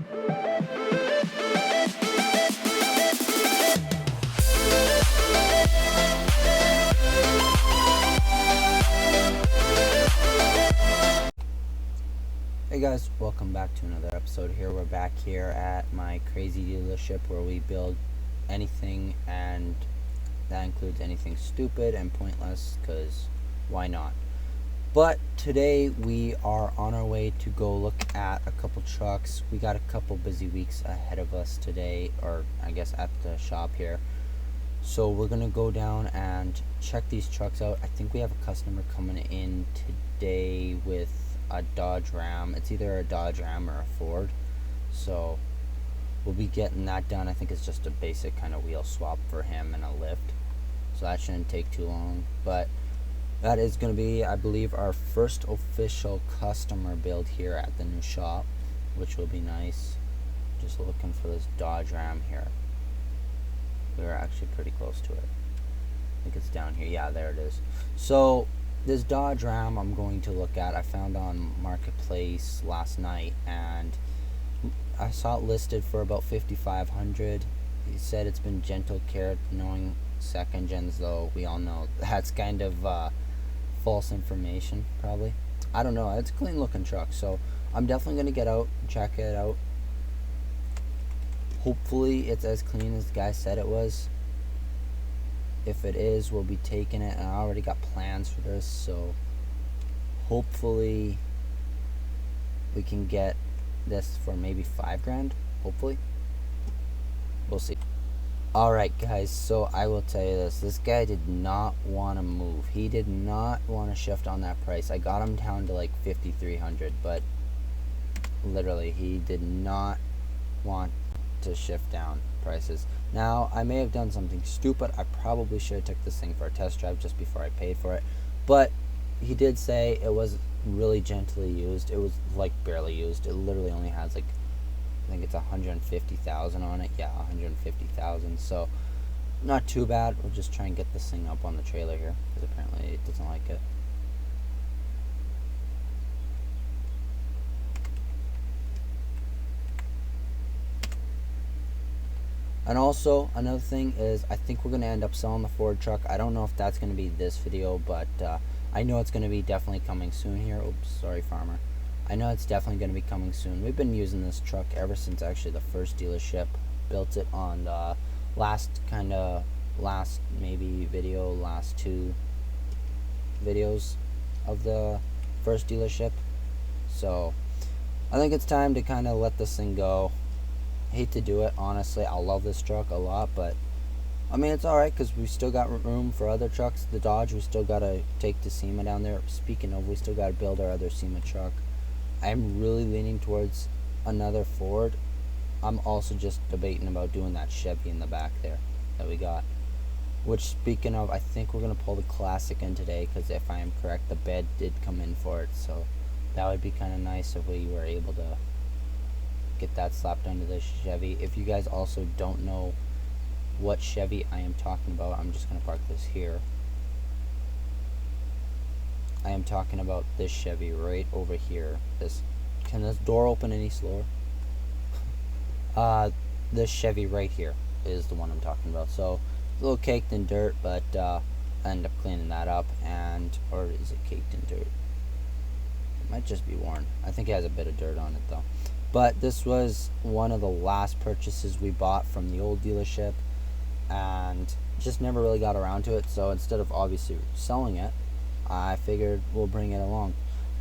Hey guys, welcome back to another episode here. We're back here at my crazy dealership where we build anything, and that includes anything stupid and pointless, because why not? But today we are on our way to go look at a couple trucks. We got a couple busy weeks ahead of us today, or I guess at the shop here. So we're going to go down and check these trucks out. I think we have a customer coming in today with a Dodge Ram. It's either a Dodge Ram or a Ford, so we'll be getting that done. I think it's just a basic kind of wheel swap for him and a lift, so that shouldn't take too long. But that is going to be, I believe, our first official customer build here at the new shop, which will be nice. Just looking for this Dodge Ram here. We're actually pretty close to it. I think it's down here. Yeah, there it is. So this Dodge Ram I'm going to look at, I found on Marketplace last night, and I saw it listed for about $5,500. He said it's been gentle care, knowing second gens, though we all know that's kind of false information, probably. I don't know. It's a clean looking truck, so I'm definitely going to get out and check it out. Hopefully it's as clean as the guy said it was. If it is, we'll be taking it, and I already got plans for this, so hopefully we can get this for maybe $5,000, hopefully. We'll see. Alright guys, so I will tell you this guy did not want to move. He did not want to shift on that price. I got him down to like $5,300, but literally he did not want to shift down prices. Now, I may have done something stupid. I probably should have took this thing for a test drive just before I paid for it, but he did say it was really gently used. It was like barely used. It literally only has like, I think it's 150,000 on it. Yeah, 150,000. So not too bad. We'll just try and get this thing up on the trailer here, because apparently it doesn't like it. And also, another thing is, I think we're going to end up selling the Ford truck. I don't know if that's going to be this video, but I know it's going to be definitely coming soon here. Oops, sorry, farmer. I know it's definitely going to be coming soon. We've been using this truck ever since actually the first dealership built it on the last maybe video, last two videos of the first dealership. So I think it's time to kind of let this thing go. Hate to do it, honestly. I love this truck a lot, but I mean, it's alright because we still got room for other trucks. The Dodge, we still got to take to SEMA down there. Speaking of, we still got to build our other SEMA truck. I'm really leaning towards another Ford. I'm also just debating about doing that Chevy in the back there that we got, which, speaking of, I think we're going to pull the Classic in today, because if I am correct, the bed did come in for it, so that would be kind of nice if we were able to get that slapped onto the Chevy. If you guys also don't know what Chevy I am talking about, I'm just going to park this here. I am talking about this Chevy right over here. Can this door open any slower? This Chevy right here is the one I'm talking about. So a little caked in dirt, but I end up cleaning that up. Or is it caked in dirt? It might just be worn. I think it has a bit of dirt on it though. But this was one of the last purchases we bought from the old dealership, and just never really got around to it. So instead of obviously selling it, I figured we'll bring it along.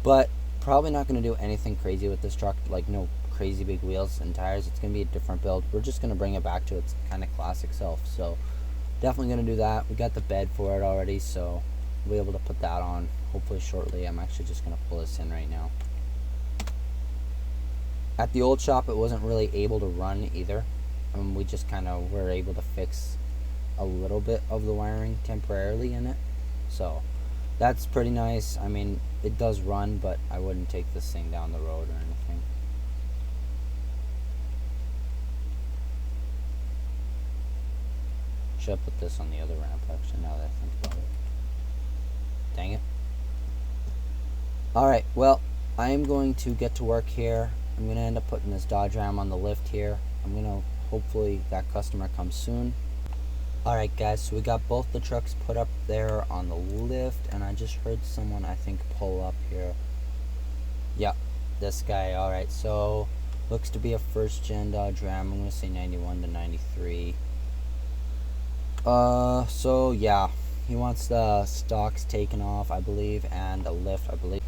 But probably not going to do anything crazy with this truck, like no crazy big wheels and tires. It's going to be a different build. We're just going to bring it back to its kind of classic self. So definitely going to do that. We got the bed for it already, so we'll be able to put that on hopefully shortly. I'm actually just going to pull this in right now. At the old shop, it wasn't really able to run either. We just kind of were able to fix a little bit of the wiring temporarily in it. So that's pretty nice. I mean, it does run, but I wouldn't take this thing down the road or anything. Should have put this on the other ramp, actually, now that I think about it. Dang it. Alright, well, I am going to get to work here. I'm gonna end up putting this Dodge Ram on the lift here. I'm gonna hopefully that customer comes soon. Alright guys, so we got both the trucks put up there on the lift, and I just heard someone, I think, pull up here. Yep, this guy. Alright, so looks to be a first gen Dodge Ram. I'm gonna say 91 to 93. So yeah, he wants the stocks taken off, I believe, and a lift, I believe.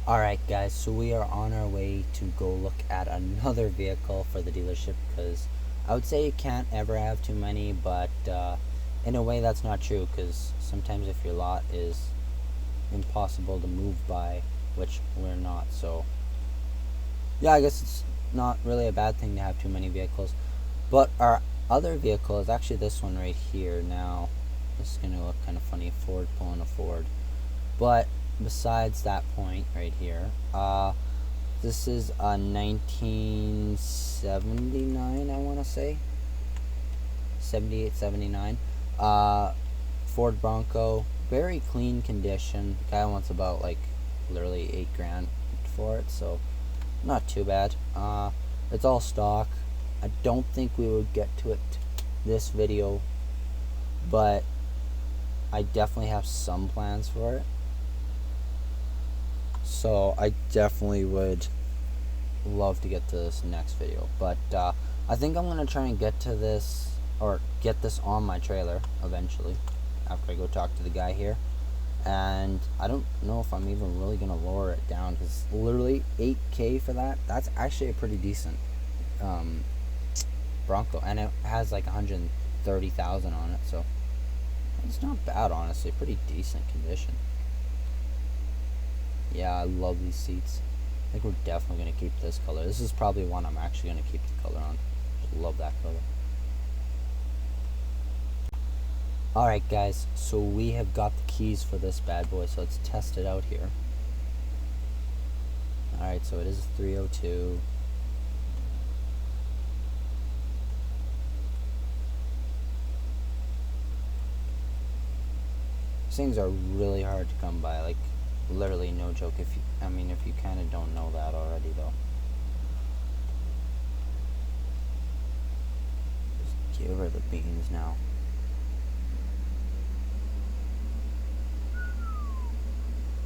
Alright guys, so we are on our way to go look at another vehicle for the dealership, because I would say you can't ever have too many, but in a way that's not true, because sometimes if your lot is impossible to move by, which we're not, so yeah, I guess it's not really a bad thing to have too many vehicles. But our other vehicle is actually this one right here. Now this is gonna look kind of funny, Ford pulling a Ford, but besides that point right here, this is a 1979, I want to say 78, 79, Ford Bronco, very clean condition. The guy wants about like literally $8,000 for it, so not too bad. It's all stock. I don't think we would get to it this video, but I definitely have some plans for it. So I definitely would love to get to this next video, but I think I'm gonna try and get to this, or get this on my trailer eventually after I go talk to the guy here. And I don't know if I'm even really gonna lower it down, because literally $8K for that, that's actually a pretty decent Bronco, and it has like 130,000 on it, so it's not bad, honestly. Pretty decent condition. Yeah, I love these seats. I think we're definitely going to keep this color. This is probably one I'm actually going to keep the color on. Just love that color. Alright guys, so we have got the keys for this bad boy, so let's test it out here. Alright, so it is a 302. These things are really hard to come by, like literally no joke. If you kind of don't know that already though. Just give her the beans now.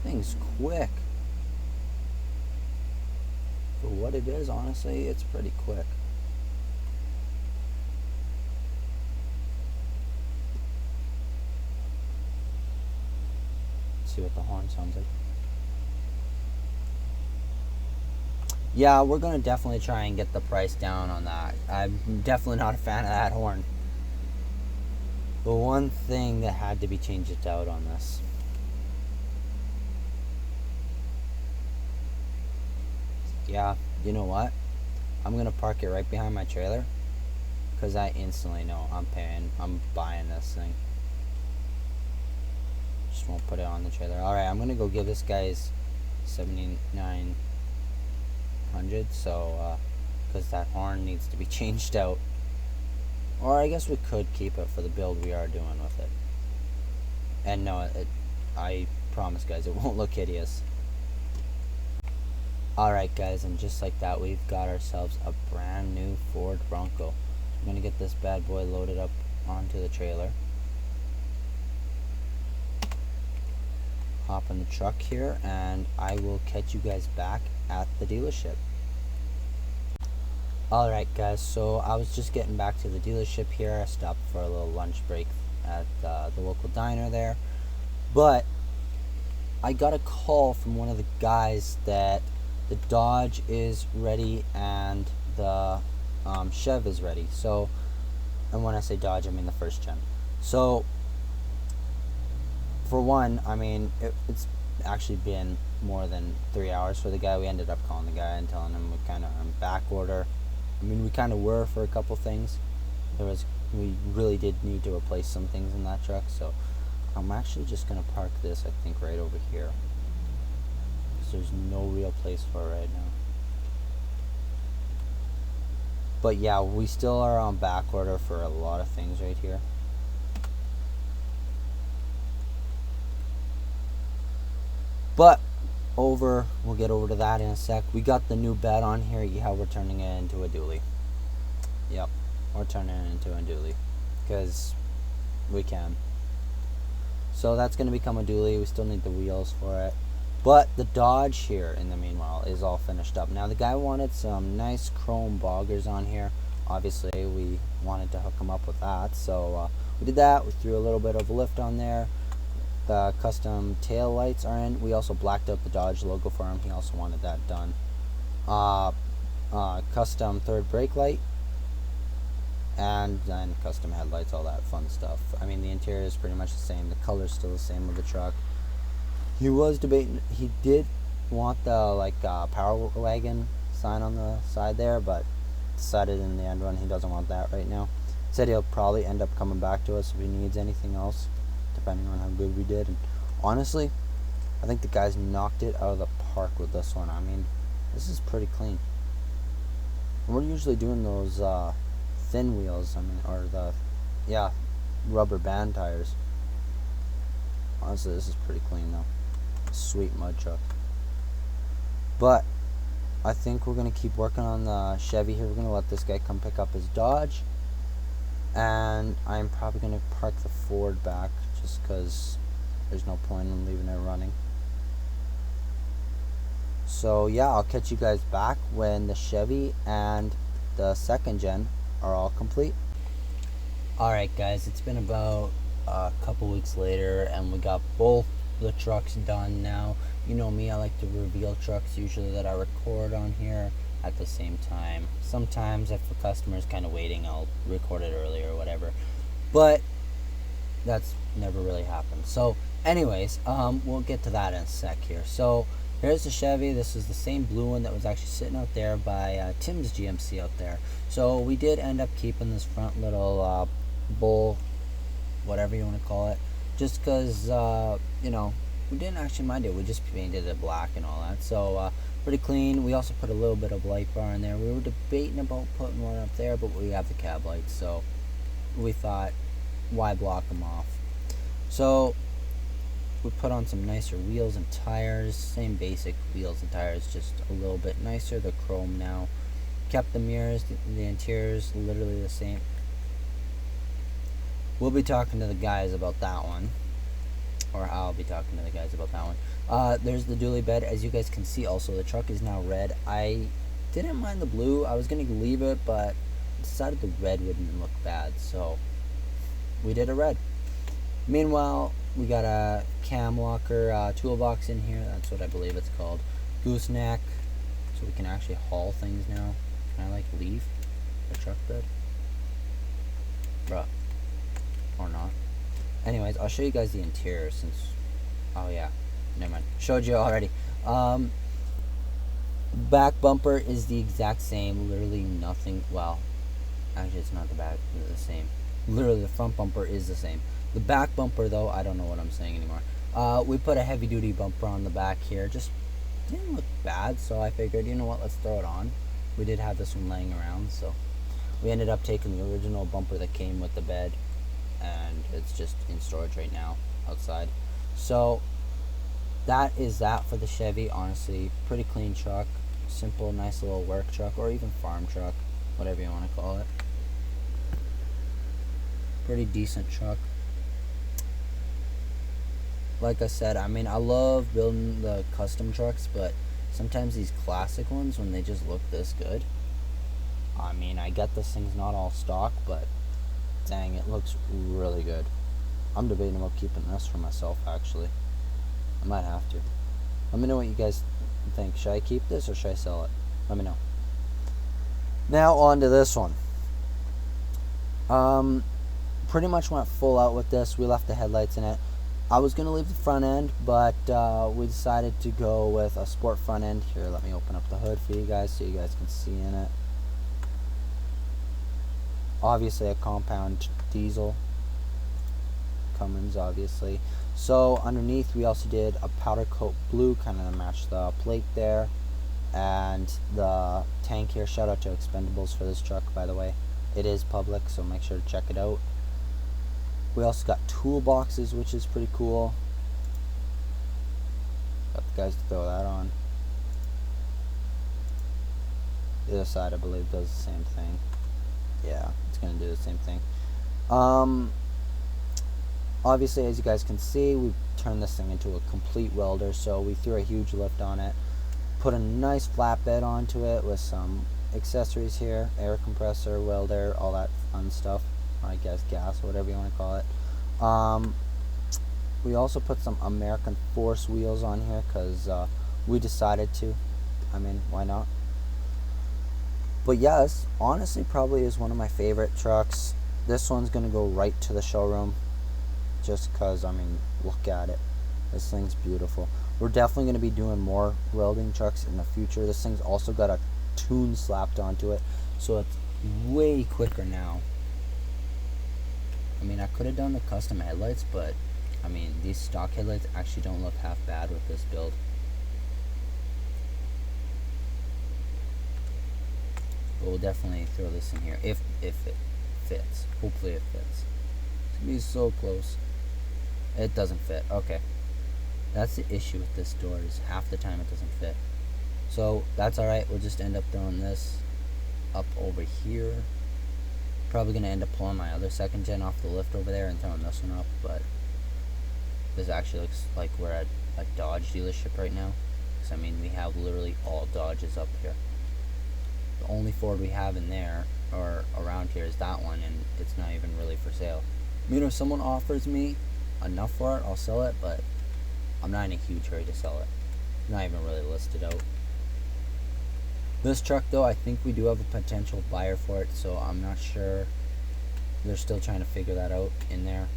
Thing's quick. For what it is, honestly, it's pretty quick. Let's see what the horn sounds like. Yeah, we're gonna definitely try and get the price down on that. I'm definitely not a fan of that horn. But one thing that had to be changed out on this. Yeah, you know what? I'm gonna park it right behind my trailer, because I instantly know I'm buying this thing. Just won't put it on the trailer. Alright, I'm gonna go give this guy's 7900, so because that horn needs to be changed out. Or I guess we could keep it for the build we are doing with it. And no, I promise guys, it won't look hideous. Alright guys, and just like that, we've got ourselves a brand new Ford Bronco. I'm gonna get this bad boy loaded up onto the trailer. Hop in the truck here, and I will catch you guys back at the dealership. Alright guys, so I was just getting back to the dealership here. I stopped for a little lunch break at the local diner there. But I got a call from one of the guys that the Dodge is ready and the Chevy is ready. So, and when I say Dodge, I mean the first gen. So, for one, I mean, it's actually been more than 3 hours for the guy. We ended up calling the guy and telling him we kind of on back order. I mean, we kind of were for a couple things. We really did need to replace some things in that truck. So, I'm actually just gonna park this, I think, right over here. There's no real place for it right now. But yeah, we still are on back order for a lot of things right here. But over. We'll get over to that in a sec. We got the new bed on here. Yeah, we're turning it into a dually. Yep, we're turning it into a dually because we can. So that's going to become a dually. We still need the wheels for it. But the Dodge here, in the meanwhile, is all finished up. Now, the guy wanted some nice chrome boggers on here. Obviously, we wanted to hook him up with that. So we did that. We threw a little bit of a lift on there. The custom tail lights are in. We also blacked out the Dodge logo for him. He also wanted that done. Custom third brake light. And then custom headlights, all that fun stuff. I mean, the interior is pretty much the same. The color's still the same of the truck. He was debating. He did want the power wagon sign on the side there, but decided in the end run he doesn't want that right now. Said he'll probably end up coming back to us if he needs anything else, depending on how good we did. And honestly, I think the guys knocked it out of the park with this one. I mean, this is pretty clean. And we're usually doing those thin wheels, or rubber band tires. Honestly, this is pretty clean though. Sweet mud truck. But I think we're gonna keep working on the Chevy here. We're gonna let this guy come pick up his Dodge, and I'm probably gonna park the Ford back just because there's no point in leaving it running. So yeah, I'll catch you guys back when the Chevy and the second gen are all complete. Alright guys, it's been about a couple weeks later and we got both the trucks done now. You know me, I like to reveal trucks usually that I record on here at the same time. Sometimes if the customer's kind of waiting, I'll record it early or whatever, but that's never really happened. So anyways, we'll get to that in a sec here. So here's the Chevy. This is the same blue one that was actually sitting out there by Tim's GMC out there. So we did end up keeping this front little bowl, whatever you want to call it, just because, you know, we didn't actually mind it. We just painted it black and all that. So pretty clean. We also put a little bit of light bar in there. We were debating about putting one up there, but we have the cab lights, so we thought, why block them off? So we put on some nicer wheels and tires, same basic wheels and tires, just a little bit nicer. They're chrome now. Kept the mirrors, the interior's literally the same. We'll be talking to the guys about that one, or I'll be talking to the guys about that one. There's the dually bed. As you guys can see, also the truck is now red. I didn't mind the blue. I was gonna leave it, but decided the red wouldn't look bad, so we did a red. Meanwhile, we got a cam locker toolbox in here. That's what I believe it's called. Gooseneck, so we can actually haul things now. Can I leave the truck bed? Bruh. Or not. Anyways, I'll show you guys the interior since, oh yeah, never mind. Showed you already. Back bumper is the exact same. Literally nothing. Well, actually, it's not the back. It's the same. Literally, the front bumper is the same. The back bumper, though, I don't know what I'm saying anymore. We put a heavy-duty bumper on the back here. Just didn't look bad, so I figured, you know what, let's throw it on. We did have this one laying around, so we ended up taking the original bumper that came with the bed, and it's just in storage right now outside. So that is that for the Chevy. Honestly, pretty clean truck. Simple, nice little work truck, or even farm truck, whatever you want to call it. Pretty decent truck. Like I said, I mean, I love building the custom trucks, but sometimes these classic ones, when they just look this good, I mean, I get this thing's not all stock, but dang, it looks really good. I'm debating about keeping this for myself, actually. I might have to. Let me know what you guys think. Should I keep this or should I sell it? Let me know. Now on to this one. Pretty much went full out with this. We left the headlights in it. I was going to leave the front end, but we decided to go with a sport front end. Here, let me open up the hood for you guys so you guys can see in it. Obviously a compound diesel. Cummins, obviously. So underneath we also did a powder coat blue, kind of to match the plate there. And the tank here, shout out to Expendables for this truck, by the way. It is public, so make sure to check it out. We also got toolboxes, which is pretty cool. Got the guys to throw that on. The other side, I believe, does the same thing. Yeah, it's going to do the same thing. Obviously, as you guys can see, we turned this thing into a complete welder, so we threw a huge lift on it, put a nice flatbed onto it with some accessories here, air compressor, welder, all that fun stuff, I guess gas, whatever you want to call it. We also put some American Force wheels on here because we decided to. I mean, why not? But yes, honestly probably is one of my favorite trucks. This one's going to go right to the showroom just because, I mean, look at it. This thing's beautiful. We're definitely going to be doing more welding trucks in the future. This thing's also got a tune slapped onto it, so it's way quicker now. I mean, I could have done the custom headlights, but I mean, these stock headlights actually don't look half bad with this build. But we'll definitely throw this in here if it fits. Hopefully it fits. It's gonna be so close. It doesn't fit. Okay. That's the issue with this door, is half the time it doesn't fit. So that's alright. We'll just end up throwing this up over here. Probably gonna end up pulling my other second gen off the lift over there and throwing this one up, but this actually looks like we're at a Dodge dealership right now. Because I mean, we have literally all Dodges up here. The only Ford we have in there or around here is that one, and it's not even really for sale. I mean, if someone offers me enough for it, I'll sell it, but I'm not in a huge hurry to sell it. It's not even really listed out. This truck though, I think we do have a potential buyer for it, so I'm not sure. They're still trying to figure that out in there.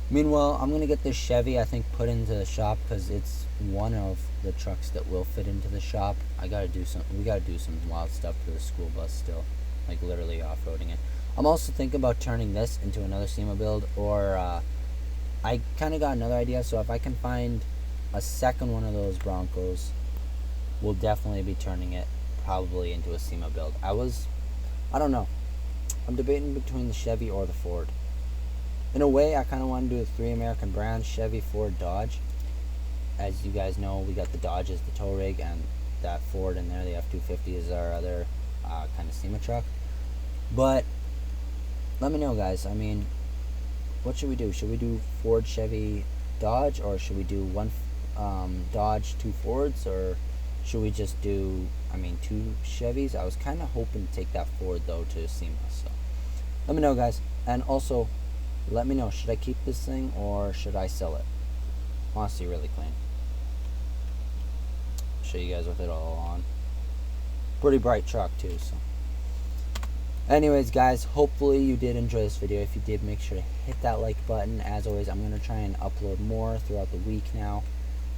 Meanwhile, I'm gonna get this Chevy, I think, put into the shop because it's one of the trucks that will fit into the shop. We gotta do some wild stuff to the school bus still, like literally off-roading it. I'm also thinking about turning this into another SEMA build, or I kind of got another idea. So if I can find a second one of those Broncos, we'll definitely be turning it probably into a SEMA build. I don't know. I'm debating between the Chevy or the Ford. In a way, I kind of want to do the three American brands, Chevy, Ford, Dodge. As you guys know, we got the Dodge as the tow rig, and that Ford in there, the F250, is our other kind of SEMA truck. But let me know, guys. I mean, what should we do? Should we do Ford, Chevy, Dodge, or should we do one Dodge, two Fords, or should we just do, I mean, two Chevys? I was kind of hoping to take that Ford though to SEMA. So let me know, guys. And also, let me know, should I keep this thing or should I sell it? Honestly, really clean. Show you guys with it all on. Pretty bright truck too. So anyways, guys, hopefully you did enjoy this video. If you did, make sure to hit that like button. As always, I'm going to try and upload more throughout the week now,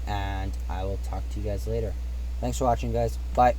and I will talk to you guys later. Thanks for watching, guys. Bye.